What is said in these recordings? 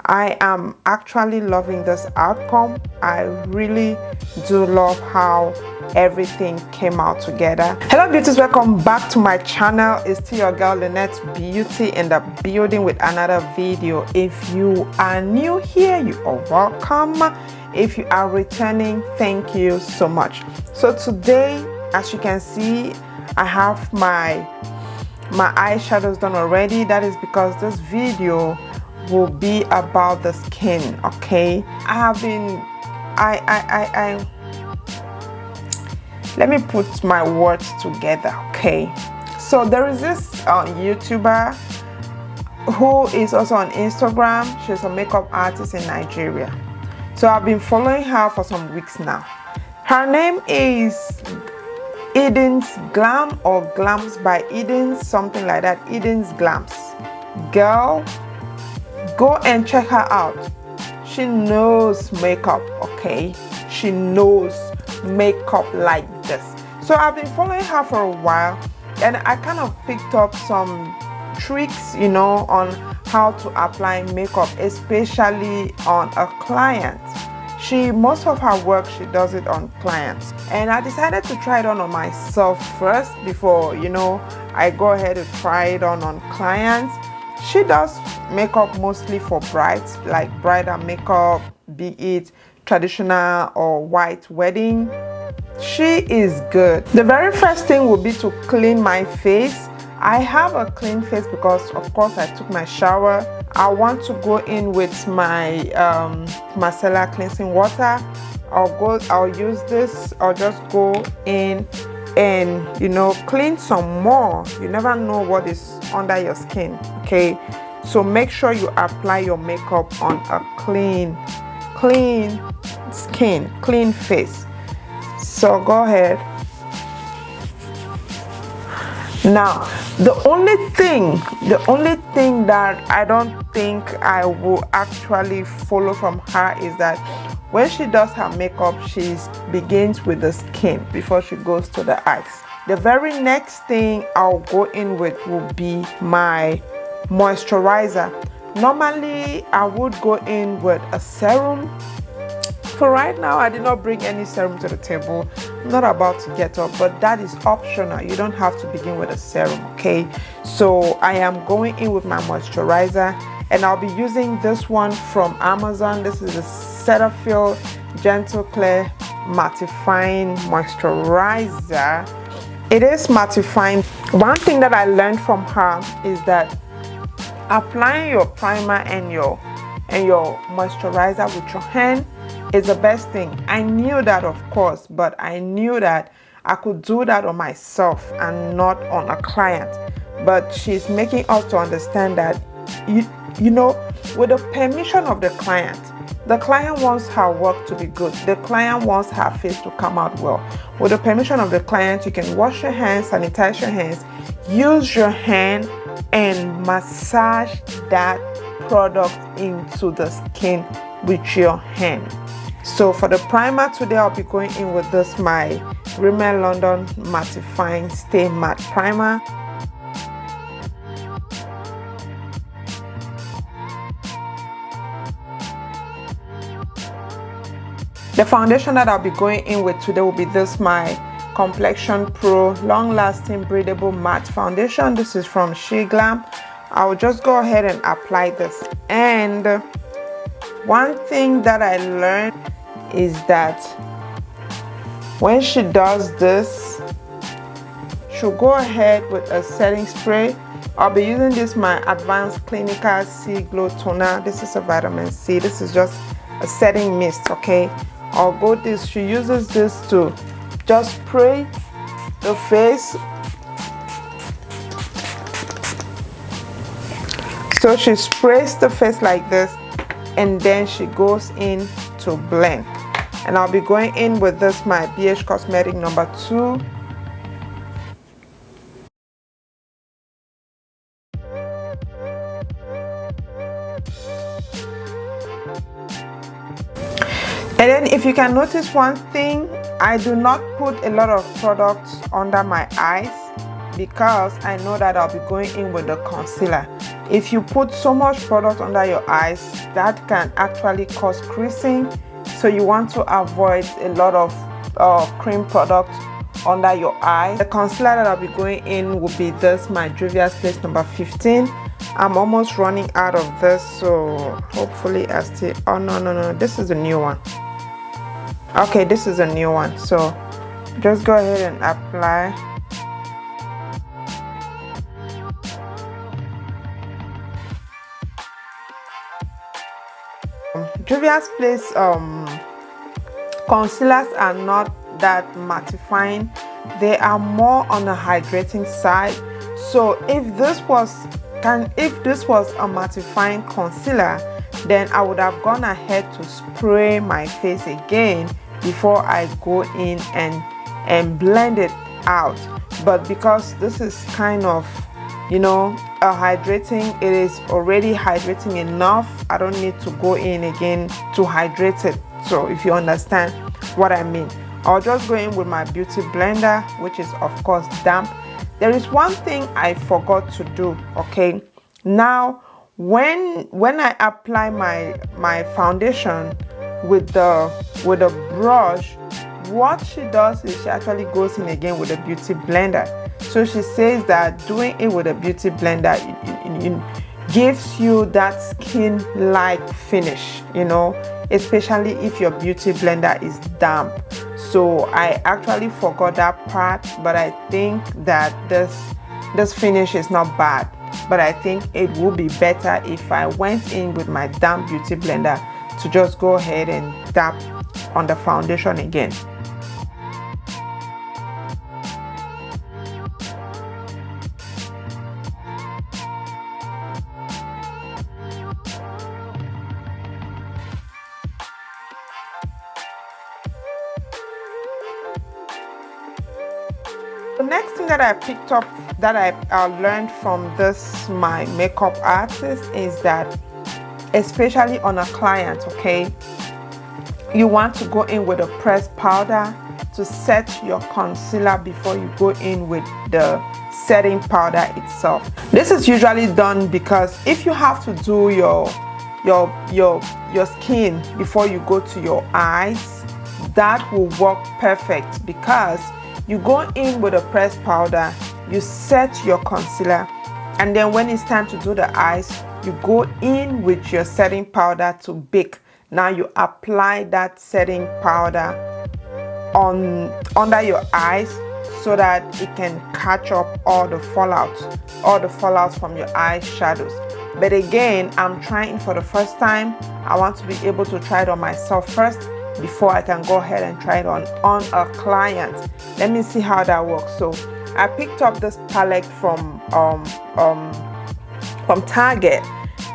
I am actually loving this outcome. I really do love how everything came out together. Hello beauties, welcome back to my channel. It's still your girl Lynette Beauty in the building with another video. If you are new here, you are welcome. If you are returning, thank you so much. So today, as you can see, I have my eyeshadows done already. That is because this video will be about the skin. Okay, I have been let me put my words together. Okay, so there is this YouTuber who is also on Instagram. She's a makeup artist in Nigeria. So I've been following her for some weeks now. Her name is Eden's Glam, or Glams by Eden, something like that. Eden's Glams. Girl, go and check her out. She knows makeup. Okay, she knows makeup like this. So I've been following her for a while, and I kind of picked up some tricks, you know, on how to apply makeup, especially on a client. Most of her work, she does it on clients, and I decided to try it on myself first before, you know, I go ahead and try it on clients. She does makeup mostly for brides, like bridal makeup, be it traditional or white wedding. She is good. The very first thing will be to clean my face. I have a clean face because of course I took my shower. I want to go in with my micellar cleansing water. I'll use this. I'll just go in and, you know, clean some more. You never know what is under your skin. Okay, so make sure you apply your makeup on a clean skin, clean face. So go ahead. Now, the only thing that I don't think I will actually follow from her is that when she does her makeup, she begins with the skin before she goes to the eyes. The very next thing I'll go in with will be my moisturizer. Normally, I would go in with a serum. For right now, I did not bring any serum to the table. I'm not about to get up, but that is optional. You don't have to begin with a serum, okay? So I am going in with my moisturizer, and I'll be using this one from Amazon. This is a Cetaphil Gentle Clear Mattifying Moisturizer. It is mattifying. One thing that I learned from her is that applying your primer and your moisturizer with your hand is the best thing. I knew that, of course, but I knew that I could do that on myself and not on a client. But she's making us to understand that you know, with the permission of the client wants her work to be good. The client wants her face to come out well. With the permission of the client, you can wash your hands, sanitize your hands, use your hand and massage that product into the skin with your hand. So for the primer today, I'll be going in with this, my Rimmel London Mattifying Stay Matte Primer. The foundation that I'll be going in with today will be this, my Complexion Pro Long Lasting Breathable Matte Foundation. This is from SheGlam. I'll just go ahead and apply this. And one thing that I learned is that when she does this, she'll go ahead with a setting spray. I'll be using this, my Advanced Clinical C Glow Toner. This is a vitamin C. This is just a setting mist, okay? She uses this to just spray the face. So she sprays the face like this, and then she goes in to blend. And I'll be going in with this, my BH Cosmetic number 2. And then if you can notice one thing, I do not put a lot of products under my eyes because I know that I'll be going in with the concealer. If you put so much product under your eyes, that can actually cause creasing, so you want to avoid a lot of cream product under your eye. The concealer that I'll be going in will be this, my Juvia's Place number 15. I'm almost running out of this, so hopefully I still, oh no, this is a new one. Okay, this is a new one, so just go ahead and apply. Juvia's Place concealers are not that mattifying, they are more on the hydrating side. So if this was a mattifying concealer, then I would have gone ahead to spray my face again before I go in and blend it out. But because this is kind of, you know, hydrating, it is already hydrating enough. I don't need to go in again to hydrate it. So if you understand what I mean, I'll just go in with my beauty blender, which is of course damp. There is one thing I forgot to do. Okay, now when I apply my foundation with the brush, what she does is she actually goes in again with a beauty blender. So she says that doing it with a beauty blender it gives you that skin-like finish, you know, especially if your beauty blender is damp. So I actually forgot that part, but I think that this finish is not bad. But I think it would be better if I went in with my damp beauty blender to just go ahead and tap on the foundation again. The next thing that I picked up that I learned from this my makeup artist is that, especially on a client, okay, you want to go in with a pressed powder to set your concealer before you go in with the setting powder itself. This is usually done because if you have to do your skin before you go to your eyes, that will work perfect, because you go in with a pressed powder, you set your concealer, and then when it's time to do the eyes, you go in with your setting powder to bake. Now you apply that setting powder under your eyes so that it can catch up all the fallouts from your eyeshadows. But again, I'm trying for the first time. I want to be able to try it on myself first before I can go ahead and try it on a client. Let me see how that works. So I picked up this palette from Target,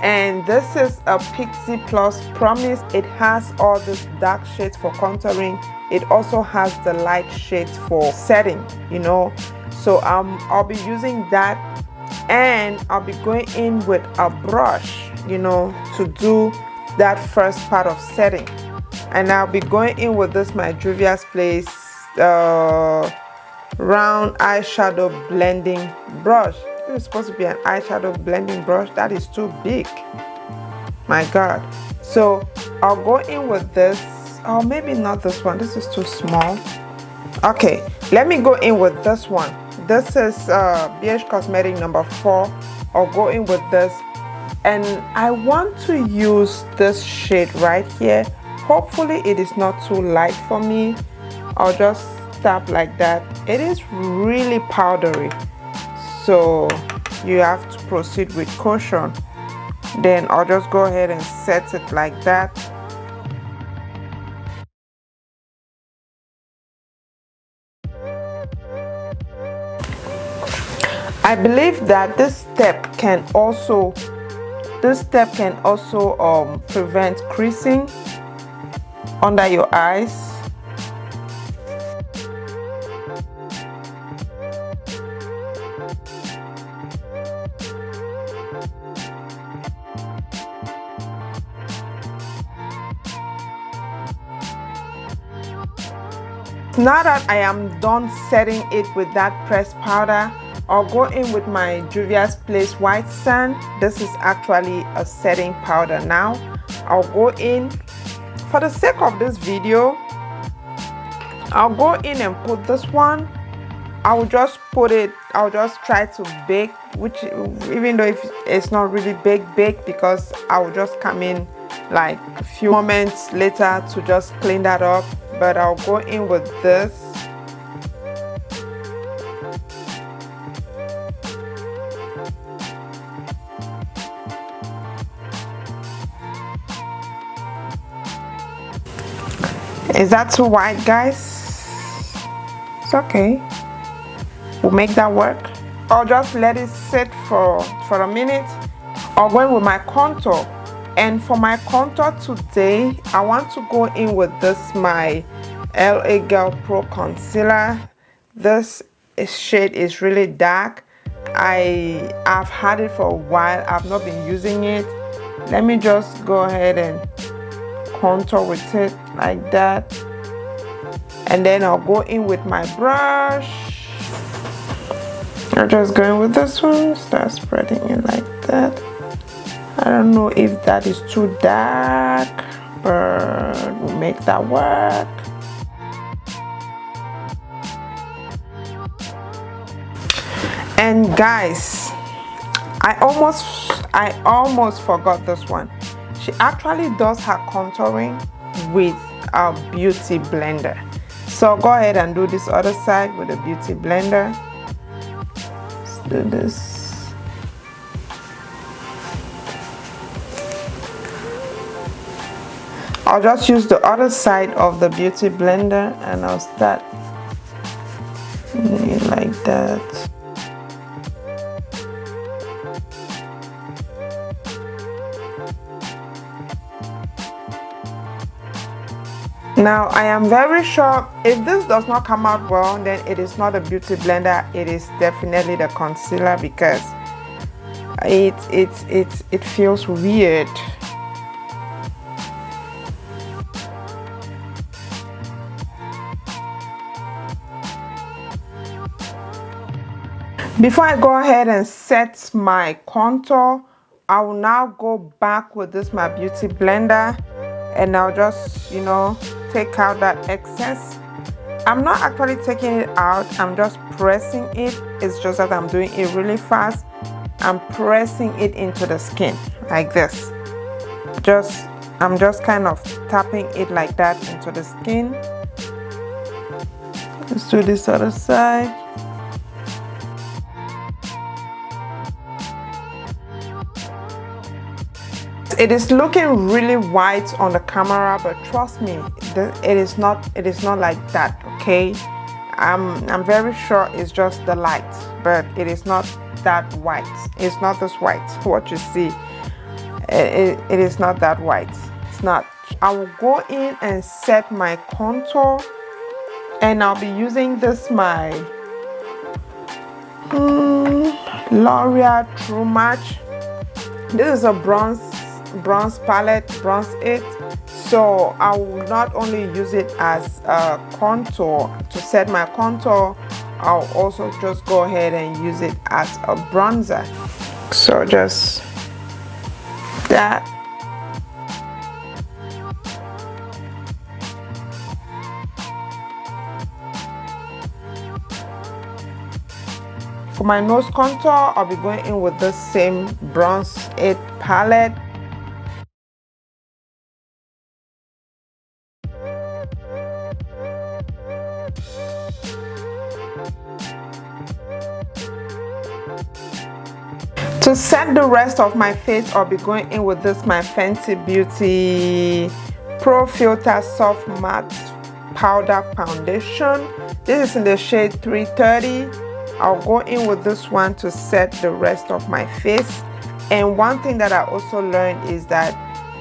and this is a Pixie Plus Promise. It has all these dark shades for contouring. It also has the light shades for setting, you know. So I'll be using that, and I'll be going in with a brush, you know, to do that first part of setting. And I'll be going in with this my Juvia's Place round eyeshadow blending brush. It's supposed to be an eyeshadow blending brush. That is too big, my god. So I'll go in with this, or maybe not this one, this is too small. Okay, let me go in with this one. This is BH Cosmetic number 4. I'll go in with this, and I want to use this shade right here. Hopefully it is not too light for me. I'll just tap like that. It is really powdery, so you have to proceed with caution. Then I'll just go ahead and set it like that. I believe that this step can also prevent creasing under your eyes. Now that I am done setting it with that pressed powder, I'll go in with my Juvia's Place White Sand. This is actually a setting powder now. I'll go in, for the sake of this video, I'll go in and put this one. I'll just try to bake, which even though if it's not really bake because I'll just come in like a few moments later to just clean that up. But I'll go in with this. Is that too white, guys? It's okay. We'll make that work. I'll just let it sit for a minute. I'll go in with my contour. And for my contour today, I want to go in with this, my LA Girl Pro Concealer. This shade is really dark. I've had it for a while. I've not been using it. Let me just go ahead and contour with it like that, and then I'll go in with my brush. I'm just going with this one, start spreading it like that. I don't know if that is too dark, but we'll make that work. And guys, I almost forgot this one. She actually does her contouring with a beauty blender. So go ahead and do this other side with a beauty blender. Let's do this. I'll just use the other side of the beauty blender and I'll start like that. Now I am very sure if this does not come out well, then it is not a beauty blender, it is definitely the concealer, because it feels weird. Before I go ahead and set my contour, I will now go back with this my beauty blender and I'll just, you know, take out that excess. I'm not actually taking it out, I'm just pressing it. It's just that I'm doing it really fast. I'm pressing it into the skin like this. I'm just kind of tapping it like that into the skin. Let's do this other side. It is looking really white on the camera, but trust me, it is not like that, okay? I'm very sure it's just the light, but it is not that white. It's not this white. What you see, it is not that white. It's not. I will go in and set my contour, and I'll be using this my L'Oreal True Match. This is a bronze palette, bronze 8. So I will not only use it as a contour to set my contour, I'll also just go ahead and use it as a bronzer. So just that. For my nose contour, I'll be going in with the same bronze 8 palette. To set the rest of my face, I'll be going in with this my Fenty Beauty Pro Filter Soft Matte Powder Foundation. This is in the shade 330. I'll go in with this one to set the rest of my face. And one thing that I also learned is that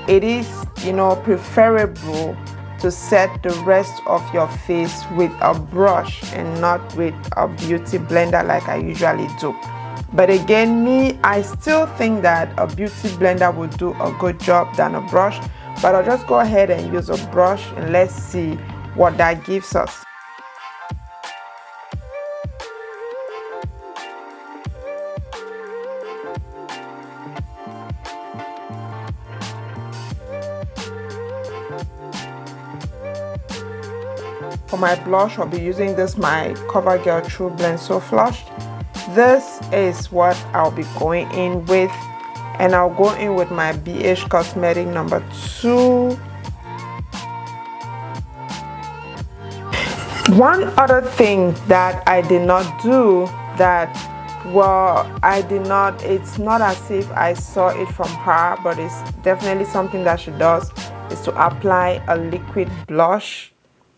it is, you know, preferable to set the rest of your face with a brush and not with a beauty blender like I usually do. But again, I still think that a beauty blender would do a good job than a brush. But I'll just go ahead and use a brush and let's see what that gives us. For my blush, I'll be using this my CoverGirl True Blend So Flushed. This is what I'll be going in with, and I'll go in with my BH Cosmetic number 2. One other thing that I did not do that, well, I did not, it's not as if I saw it from her, but it's definitely something that she does, is to apply a liquid blush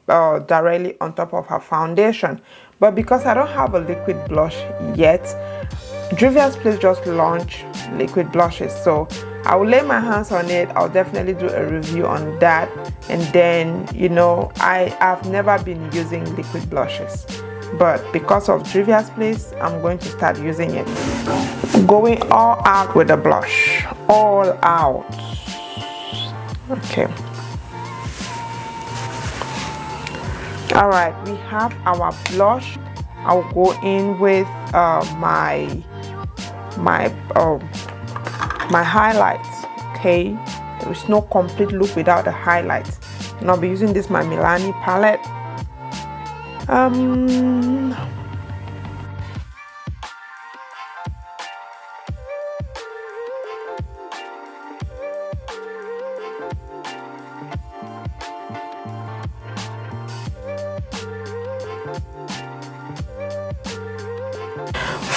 directly on top of her foundation. But because I don't have a liquid blush yet, Juvia's Place just launched liquid blushes, so I will lay my hands on it. I'll definitely do a review on that. And then, you know, I've never been using liquid blushes, but because of Juvia's Place, I'm going to start using it. Going all out with the blush, all out. Okay. All right, we have our blush. I'll go in with my highlights. Okay, there is no complete look without the highlights, and I'll be using this my Milani palette.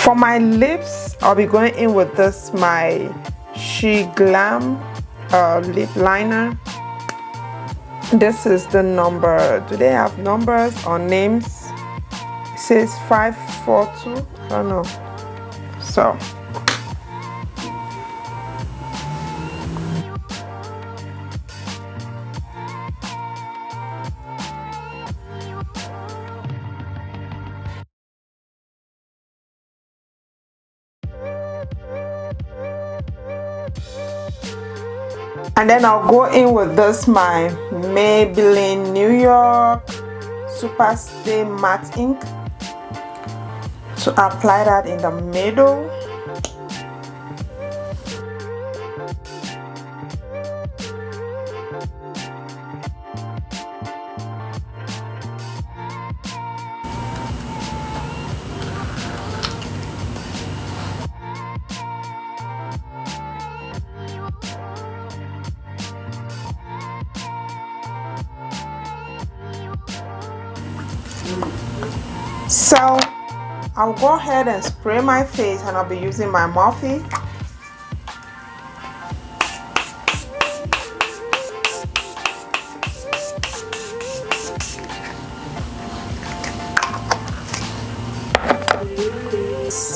For my lips, I'll be going in with this my She Glam lip liner. This is the number, do they have numbers or names? It says 542, I don't know. So and then I'll go in with this my Maybelline New York Super Stay Matte Ink to apply that in the middle. So I'll go ahead and spray my face, and I'll be using my Morphe.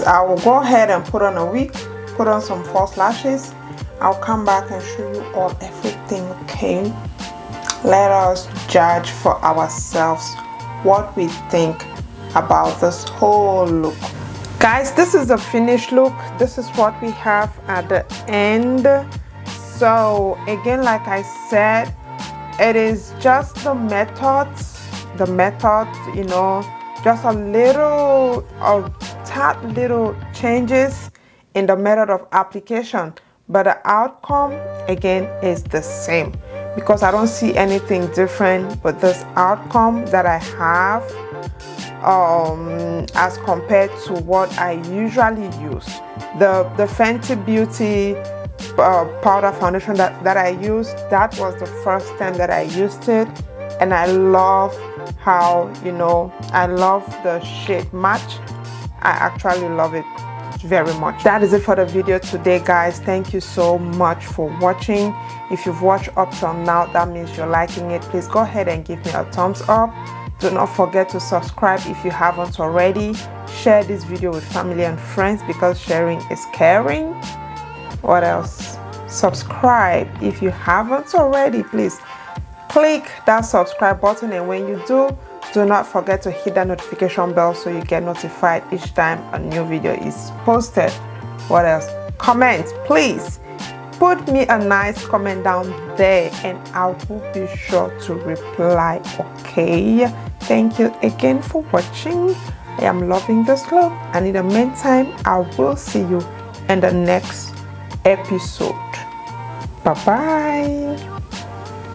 I will go ahead and put on a wig, put on some false lashes. I'll come back and show you all everything, okay? Let us judge for ourselves what we think about this whole look. Guys, this is the finished look. This is what we have at the end. So again, like I said, it is just the method, you know, just a little tad little changes in the method of application, but the outcome again is the same, because I don't see anything different with this outcome that I have as compared to what I usually use. The Fenty Beauty powder foundation that I used, that was the first time that I used it, and I love how, you know, I love the shade match. I actually love it very much. That is it for the video today, guys. Thank you so much for watching. If you've watched up till now, that means you're liking it. Please go ahead and give me a thumbs up. Do not forget to subscribe if you haven't already. Share this video with family and friends, because sharing is caring. What else? Subscribe if you haven't already. Please click that subscribe button, and when you do not forget to hit that notification bell so you get notified each time a new video is posted. What else? Comment, please. Put me a nice comment down there, and I will be sure to reply, okay? Thank you again for watching. I am loving this look, and in the meantime, I will see you in the next episode. Bye bye.